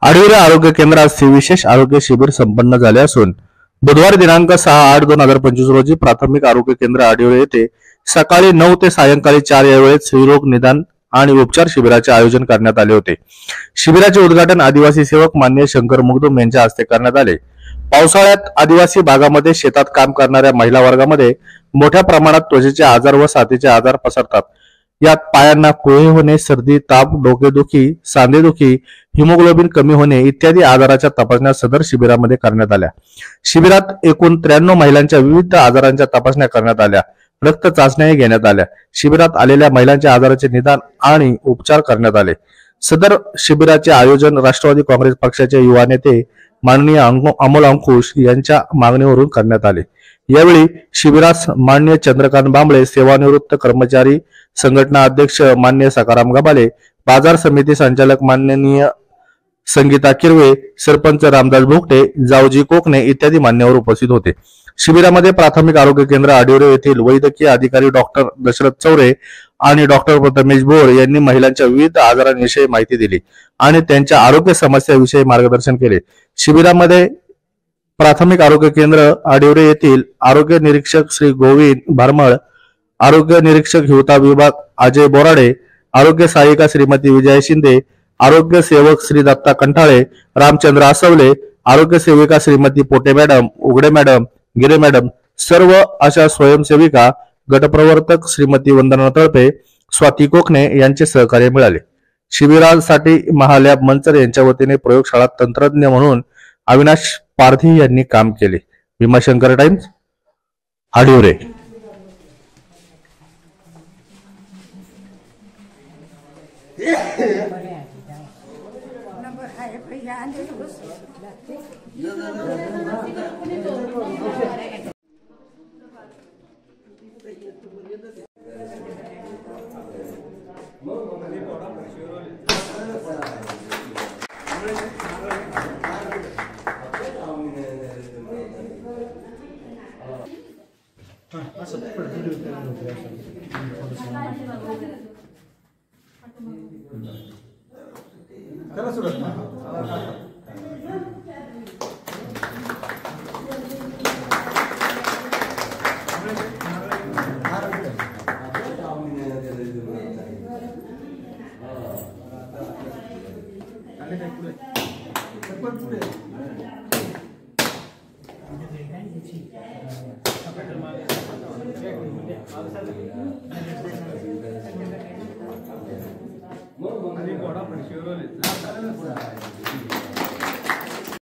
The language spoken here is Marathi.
आडिवरे आरोग्य केंद्रात विशेष आरोग्य शिबिर संपन्न झाले असून बुधवार दिनांक 6/8/2025 रोजी प्राथमिक आरोग्य केंद्र आडिवरे येथे सकाळी 9 ते सायंकाळी 4 या वेळेत स्त्रीरोग निदान आणि उपचार शिबिराचे आयोजन करण्यात आले होते। शिबिराचे उद्घाटन आदिवासी सेवक माननीय शंकर मुगदुम यांच्या हस्ते करण्यात आले। पावसाळ्यात आदिवासी भागामध्ये शेतात काम करणाऱ्या महिला वर्गामध्ये मोठ्या प्रमाणात त्वचेचे आजार व साथीचे आजार पसरतात। यात पायांना कोळे होणे, सर्दी, ताप, डोकेदुखी, सांधेदुखी, हिमोग्लोबिन कमी होणे इत्यादी आजाराच्या तपासण्या सदर शिबिरामध्ये करण्यात आल्या। शिबिरात एकूण 93 महिलांच्या विविध आजारांच्या तपासण्या करण्यात आल्या। रक्त चाचण्याही घेण्यात आल्या। शिबिरात आलेल्या महिलांच्या आजाराचे निदान आणि उपचार करण्यात आले। सदर शिबिराचे आयोजन राष्ट्रवादी काँग्रेस पक्षाचे युवा नेते माननीय अमोल अंकुश यांच्या मागणीवरून करण्यात आले। यावेळी शिबिरास माननीय चंद्रकांत बांबळे, सेवानिवृत्त कर्मचारी संघटना अध्यक्ष माननीय सकाराम गबाले, बाजार समिती संचालक माननीय संगीता किरवे, सरपंच रामदास भोगटे, जावजी कोकणे इत्यादी मान्यवर उपस्थित होते। शिबिरामध्ये प्राथमिक आरोग्य केंद्र आडिवरे येथील वैद्यकीय अधिकारी डॉक्टर दशरथ चौरे आणि डॉक्टर प्रथमेश बोर यांनी महिलांच्या विविध आजारांविषयी माहिती दिली आणि त्यांच्या आरोग्य समस्यांविषयी मार्गदर्शन केले। शिबिरामध्ये प्राथमिक आरोग्य केंद्र आडिवरे येथील आरोग्य निरीक्षक श्री गोविंद भारमळ, आरोग्य निरीक्षक हिवता विभाग अजय बोराडे, आरोग्य सहायिका श्रीमती विजय शिंदे, आरोग्य सेवक श्री दत्ता कंठाळे, रामचंद्र आसवले, आरोग्य सेविका श्रीमती पोटे मॅडम, उघडे मॅडम, गिरे मॅडम, सर्व अशा स्वयंसेविका, गटप्रवर्तक श्रीमती वंदना तळपे, स्वाती कोकणे यांचे सहकार्य मिळाले। शिबिरासाठी महालॅब मंचर यांच्या वतीने प्रयोगशाळा तंत्रज्ञ म्हणून अविनाश पारधी यांनी काम केले। भीमाशंकर टाइम्स आडिवरे। बड़ा